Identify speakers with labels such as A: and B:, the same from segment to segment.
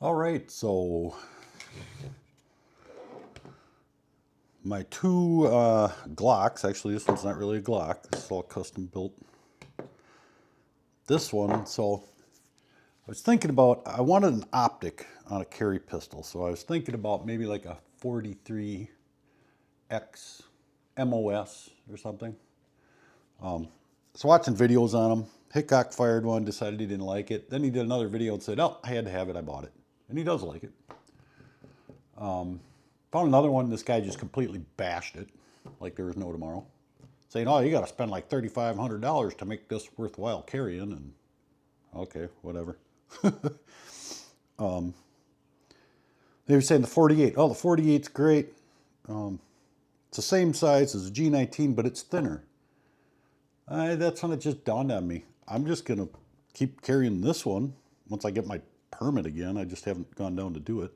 A: All right, so my two Glocks, actually this one's not really a Glock, this is all custom built. This one, so I was thinking about, I wanted an optic on a carry pistol, so I was thinking about maybe like a 43X MOS or something. So watching videos on them. Hickok fired one, decided he didn't like it. Then he did another video and said, oh, I had to have it, I bought it. And he does like it. Found another one, this guy just completely bashed it, like there was no tomorrow. Saying, oh, you got to spend like $3,500 to make this worthwhile carrying. And okay, whatever. They were saying the 48. Oh, the 48's great. It's the same size as a G19, but it's thinner. That's when it just dawned on me. I'm just going to keep carrying this one once I get my permit again. I just haven't gone down to do it.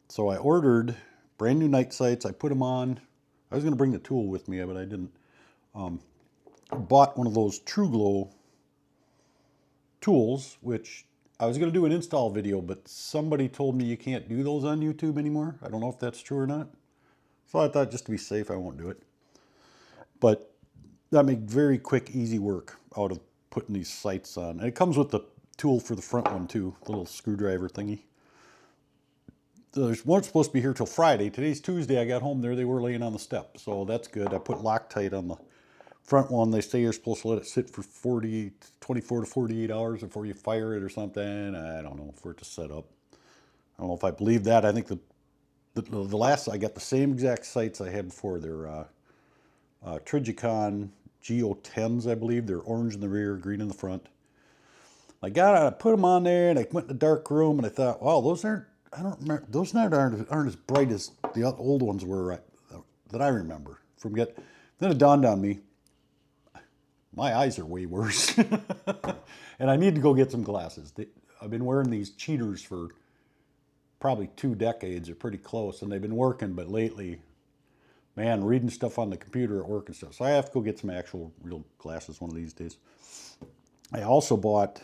A: So I ordered brand new night sights. I put them on. I was going to bring the tool with me, but I didn't. I bought one of those True Glow tools, which I was going to do an install video, but somebody told me you can't do those on YouTube anymore. I don't know if that's true or not. So I thought just to be safe, I won't do it. But that made very quick, easy work out of putting these sights on. And it comes with the tool for the front one too, the little screwdriver thingy. They weren't supposed to be here till Friday. Today's Tuesday. I got home there. They were laying on the step. So that's good. I put Loctite on the front one. They say you're supposed to let it sit for 24 to 48 hours before you fire it or something. I don't know, for it to set up. I don't know if I believe that. I think the last, I got the same exact sights I had before. They're Trigicon Go10s, I believe. They're orange in the rear, green in the front. I put them on there, and I went in the dark room, and I thought, wow, those aren't, I don't remember, those aren't as bright as the old ones were that I remember. Then it dawned on me, my eyes are way worse. And I need to go get some glasses. I've been wearing these cheaters for probably 2 decades, or pretty close, and they've been working, but lately, man, reading stuff on the computer at work and stuff. So I have to go get some actual real glasses one of these days. I also bought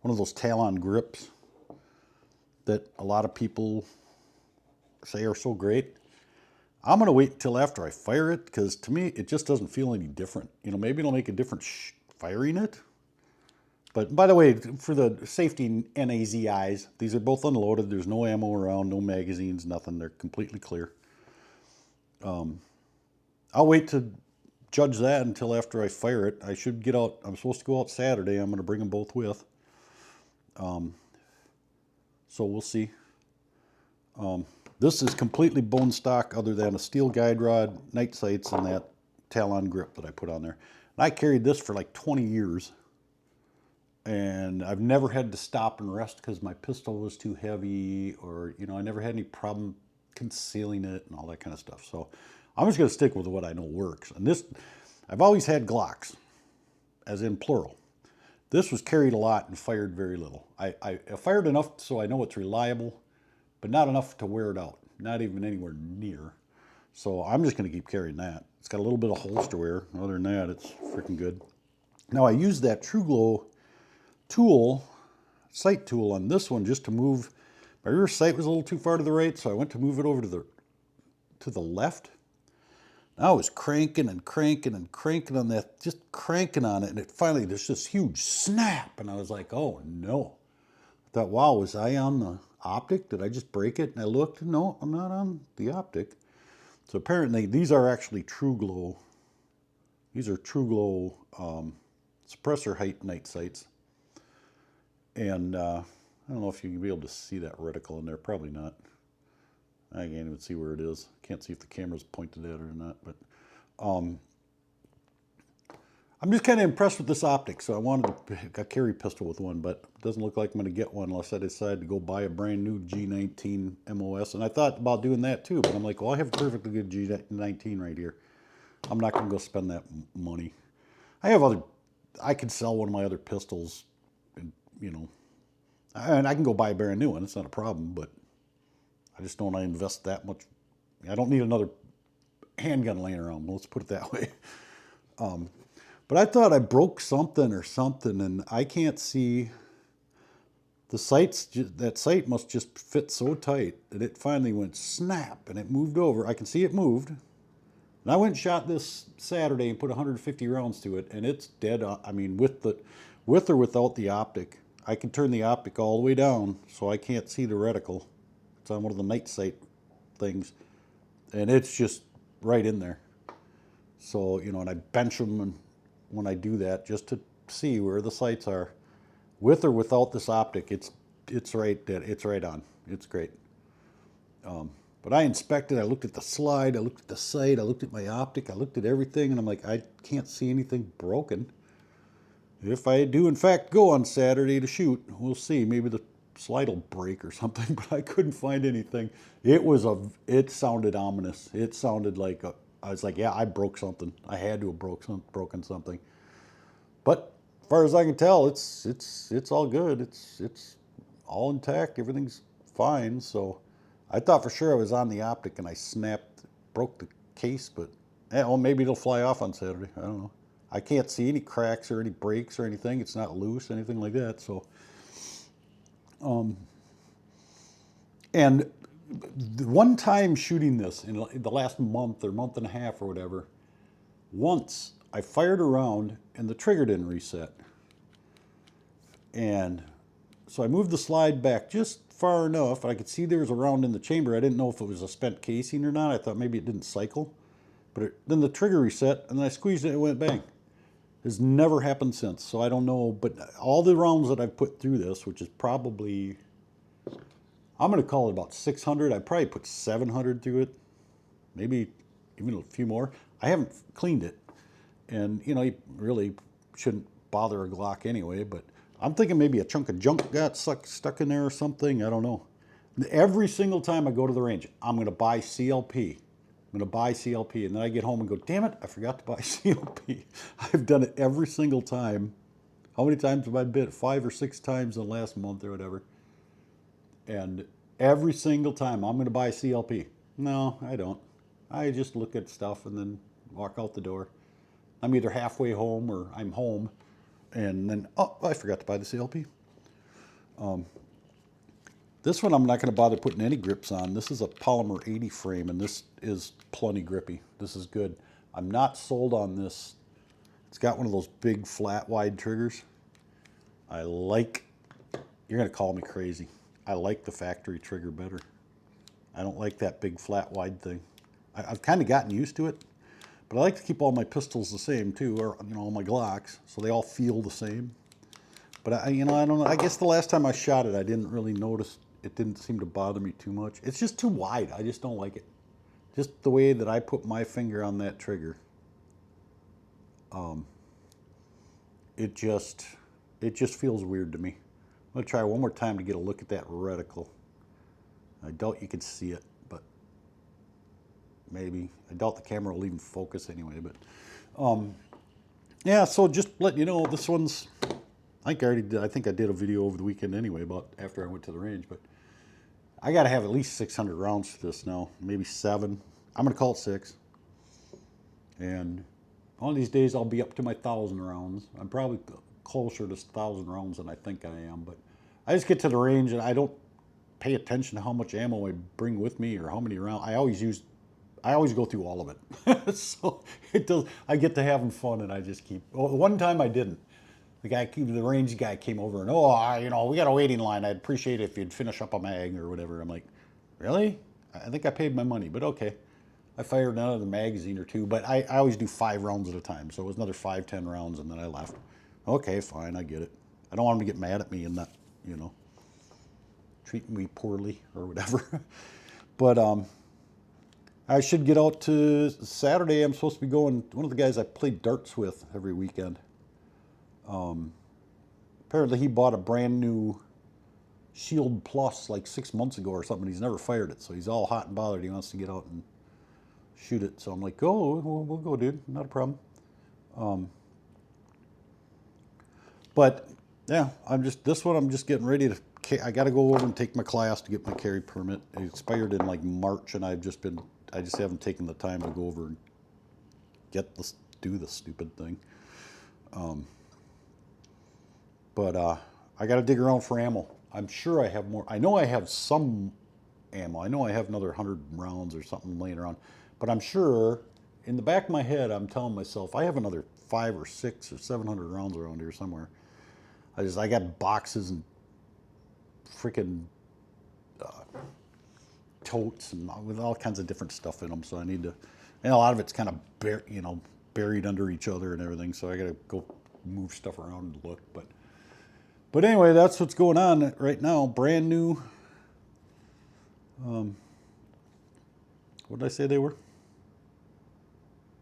A: one of those Talon grips that a lot of people say are so great. I'm going to wait until after I fire it, because to me, it just doesn't feel any different. You know, maybe it'll make a difference firing it. But by the way, for the safety NAZ eyes, these are both unloaded. There's no ammo around, no magazines, nothing. They're completely clear. I'll wait to judge that until after I fire it. I should get out. I'm supposed to go out Saturday. I'm going to bring them both with. So we'll see. This is completely bone stock other than a steel guide rod, night sights, and that Talon grip that I put on there. And I carried this for like 20 years. And I've never had to stop and rest because my pistol was too heavy, or, you know, I never had any problem concealing it and all that kind of stuff. So I'm just going to stick with what I know works. And this, I've always had Glocks, as in plural. This was carried a lot and fired very little. I fired enough so I know it's reliable, but not enough to wear it out. Not even anywhere near. So I'm just going to keep carrying that. It's got a little bit of holster wear. Other than that, it's freaking good. Now I used that True Glow tool, sight tool on this one just to move. My rear sight was a little too far to the right, so I went to move it over to the left. I was cranking and cranking and cranking on that, just cranking on it, and it finally, there's this huge snap, and I was like, oh no. I thought, wow, was I on the optic? Did I just break it? And I looked, no, I'm not on the optic. So apparently these are actually True Glow. These are True Glow suppressor height night sights. And I don't know if you can be able to see that reticle in there, probably not. I can't even see where it is. Can't see if the camera's pointed at it or not, but I'm just kind of impressed with this optic. So I wanted a carry pistol with one, but it doesn't look like I'm going to get one unless I decide to go buy a brand new G19 MOS. And I thought about doing that too, but I'm like, well, I have a perfectly good G19 right here. I'm not going to go spend that money. I could sell one of my other pistols, and, you know, and I can go buy a brand new one. It's not a problem, but I just don't want to invest that much. I don't need another handgun laying around. Let's put it that way. But I thought I broke something or something, and I can't see The that sight must just fit so tight that it finally went snap and it moved over. I can see it moved. And I went and shot this Saturday and put 150 rounds to it, and it's dead on. I mean, with or without the optic. I can turn the optic all the way down so I can't see the reticle. It's on one of the night sight things, and it's just right in there. So, you know, and I bench them and when I do that just to see where the sights are. With or without this optic, it's right dead. It's right on. It's great. But I inspected, I looked at the slide, I looked at the sight, I looked at my optic, I looked at everything, and I'm like, I can't see anything broken. If I do in fact go on Saturday to shoot, we'll see. Maybe the slide will break or something, but I couldn't find anything. It sounded ominous. It sounded like I was like, yeah, I broke something. I had to have broken something. But as far as I can tell, it's all good. It's all intact. Everything's fine. So I thought for sure I was on the optic and I broke the case, but yeah, well, maybe it'll fly off on Saturday. I don't know. I can't see any cracks or any breaks or anything. It's not loose, anything like that. So, and the one time shooting this in the last month or month and a half or whatever, once I fired a round and the trigger didn't reset. And so I moved the slide back just far enough. I could see there was a round in the chamber. I didn't know if it was a spent casing or not. I thought maybe it didn't cycle. But then the trigger reset and then I squeezed it and it went bang. Has never happened since, so I don't know. But all the rounds that I've put through this, which is probably, I'm going to call it about 600. I probably put 700 through it, maybe even a few more. I haven't cleaned it, and you know, you really shouldn't bother a Glock anyway. But I'm thinking maybe a chunk of junk got stuck in there or something. I don't know. Every single time I go to the range, I'm going to buy CLP. I'm going to buy CLP, and then I get home and go, damn it, I forgot to buy CLP. I've done it every single time. How many times have I been? 5 or 6 times in the last month or whatever. And every single time, I'm going to buy CLP. No, I don't. I just look at stuff and then walk out the door. I'm either halfway home or I'm home, and then, oh, I forgot to buy the CLP. This one I'm not going to bother putting any grips on. This is a polymer 80 frame, and this is plenty grippy. This is good. I'm not sold on this. It's got one of those big flat wide triggers. You're going to call me crazy. I like the factory trigger better. I don't like that big flat wide thing. I've kind of gotten used to it, but I like to keep all my pistols the same too, or you know, all my Glocks, so they all feel the same. But I don't know. I guess the last time I shot it, I didn't really notice. It didn't seem to bother me too much. It's just too wide. I just don't like it. Just the way that I put my finger on that trigger. It just feels weird to me. I'm gonna try one more time to get a look at that reticle. I doubt you can see it, but maybe. I doubt the camera will even focus anyway. But yeah. So just letting you know, this one's. I think I did a video over the weekend anyway about after I went to the range, but I got to have at least 600 rounds to this now, maybe 7. I'm going to call it 6. And one of these days I'll be up to my 1,000 rounds. I'm probably closer to 1,000 rounds than I think I am, but I just get to the range and I don't pay attention to how much ammo I bring with me or how many rounds. I always go through all of it. So I get to having fun and I just keep, one time I didn't. The range guy came over and, you know, we got a waiting line. I'd appreciate it if you'd finish up a mag or whatever. I'm like, really? I think I paid my money, but okay. I fired another magazine or 2, but I always do 5 rounds at a time. So it was another 5, 10 rounds, and then I left. Okay, fine, I get it. I don't want him to get mad at me and not, you know, treating me poorly or whatever. But I should get out to Saturday. I'm supposed to be going, one of the guys I play darts with every weekend. Apparently he bought a brand new Shield Plus like 6 months ago or something. He's never fired it, so he's all hot and bothered. He wants to get out and shoot it. So I'm like, go, we'll go, dude. Not a problem. But yeah, I'm just getting ready to. I got to go over and take my class to get my carry permit. It expired in like March, and I just haven't taken the time to go over and do the stupid thing. But I got to dig around for ammo. I'm sure I have more. I know I have some ammo. I know I have another 100 rounds or something laying around. But I'm sure in the back of my head, I'm telling myself I have another 5 or 6 or 700 rounds around here somewhere. I got boxes and freaking totes and with all kinds of different stuff in them. So I need to, and a lot of it's kind of buried under each other and everything. So I got to go move stuff around and look. But anyway, that's what's going on right now. Brand new. What did I say they were?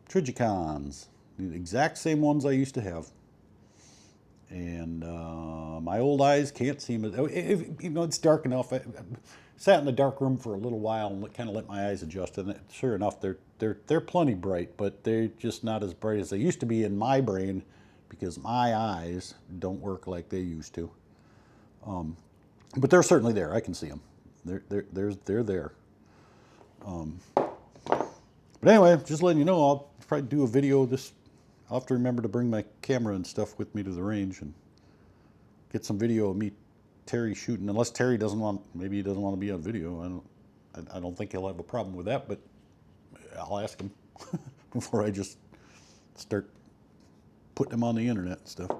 A: Trigicons. The exact same ones I used to have. And my old eyes can't see them. It's dark enough. I sat in the dark room for a little while and kind of let my eyes adjust. And sure enough, they're plenty bright, but they're just not as bright as they used to be in my brain because my eyes don't work like they used to. But they're certainly there. I can see them. They're there. But anyway, just letting you know, I'll probably do a video this. I'll have to remember to bring my camera and stuff with me to the range and get some video of me, Terry shooting. Unless Terry doesn't want, maybe he doesn't want to be on video. I don't think he'll have a problem with that, but I'll ask him before I just start putting him on the internet and stuff.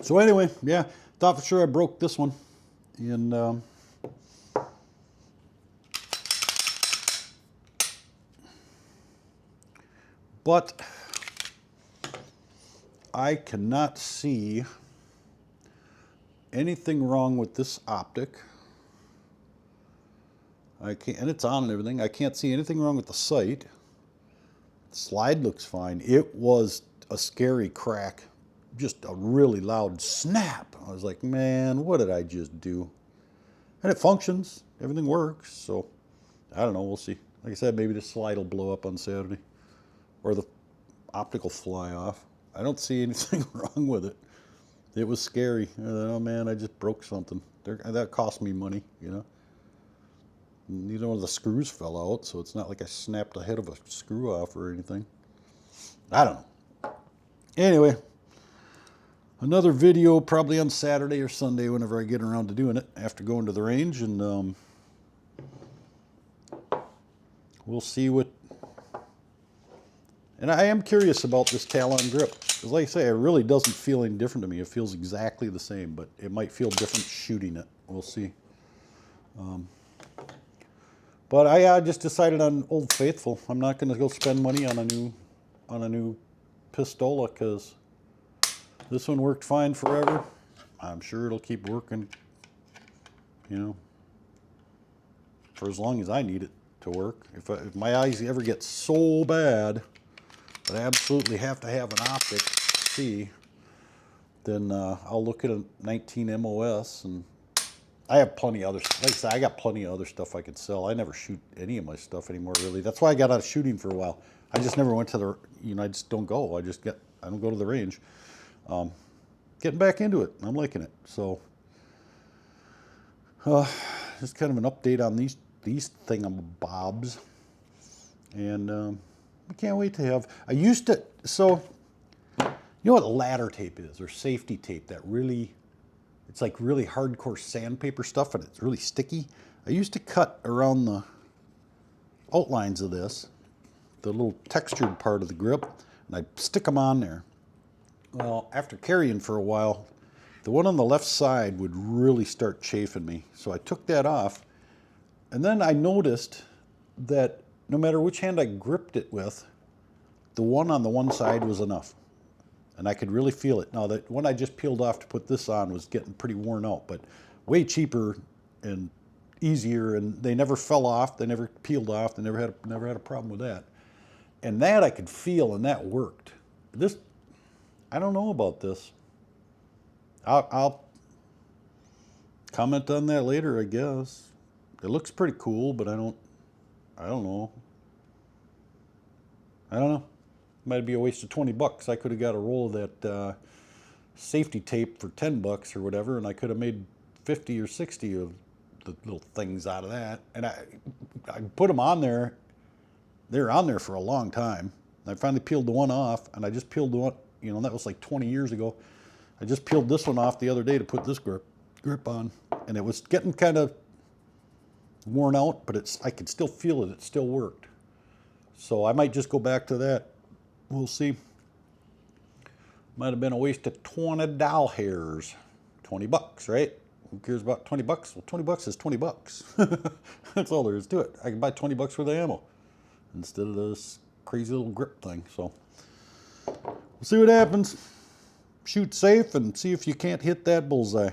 A: So anyway, yeah, thought for sure I broke this one. And but I cannot see anything wrong with this optic. I can't, and it's on and everything. I can't see anything wrong with the sight. The slide looks fine. It was a scary crack, just a really loud snap. I was like, man, what did I just do? And it functions. Everything works. So I don't know. We'll see. Like I said, maybe the slide will blow up on Saturday. Or the optic will fly off. I don't see anything wrong with it. It was scary. I thought, oh man, I just broke something. That cost me money, you know. Neither one of the screws fell out, so it's not like I snapped the head of a screw off or anything. I don't know. Anyway, another video probably on Saturday or Sunday whenever I get around to doing it after going to the range, and we'll see what. And I am curious about this Talon grip. Because like I say, it really doesn't feel any different to me. It feels exactly the same, but it might feel different shooting it. We'll see. But I just decided on Old Faithful. I'm not going to go spend money on a new Pistola because this one worked fine forever. I'm sure it'll keep working, you know, for as long as I need it to work. If my eyes ever get so bad that I absolutely have to have an optic to see, then I'll look at a 19 MOS, and I have plenty of other, like I said, I got plenty of other stuff I could sell. I never shoot any of my stuff anymore, really. That's why I got out of shooting for a while. I just never went to the, you know, I just don't go. I don't go to the range. Getting back into it. I'm liking it. So, just kind of an update on these thingamabobs. And I can't wait to have, I used to, so, you know what ladder tape is, or safety tape, that really, it's like really hardcore sandpaper stuff and it's really sticky. I used to cut around the outlines of this, the little textured part of the grip, and I'd stick them on there. Well, after carrying for a while, the one on the left side would really start chafing me. So I took that off, and then I noticed that no matter which hand I gripped it with, the one on the one side was enough. And I could really feel it. Now, that one I just peeled off to put this on was getting pretty worn out, but way cheaper and easier, and they never fell off, they never peeled off, they never had a problem with that. And that I could feel, and that worked. This, I don't know about this. I'll comment on that later, I guess. It looks pretty cool, but I don't know. I don't know. Might be a waste of 20 bucks. I could have got a roll of that safety tape for 10 bucks or whatever, and I could have made 50 or 60 of the little things out of that. And I put them on there. They were on there for a long time. I finally peeled the one off, and I just peeled the one, you know, that was like 20 years ago. I just peeled this one off the other day to put this grip on, and it was getting kind of worn out, but I could still feel it. It still worked. So I might just go back to that. We'll see. Might have been a waste of 20 doll hairs. 20 bucks, right? Who cares about 20 bucks? Well, 20 bucks is 20 bucks. That's all there is to it. I can buy 20 bucks worth of ammo instead of this crazy little grip thing. So we'll see what happens. Shoot safe and see if you can't hit that bullseye.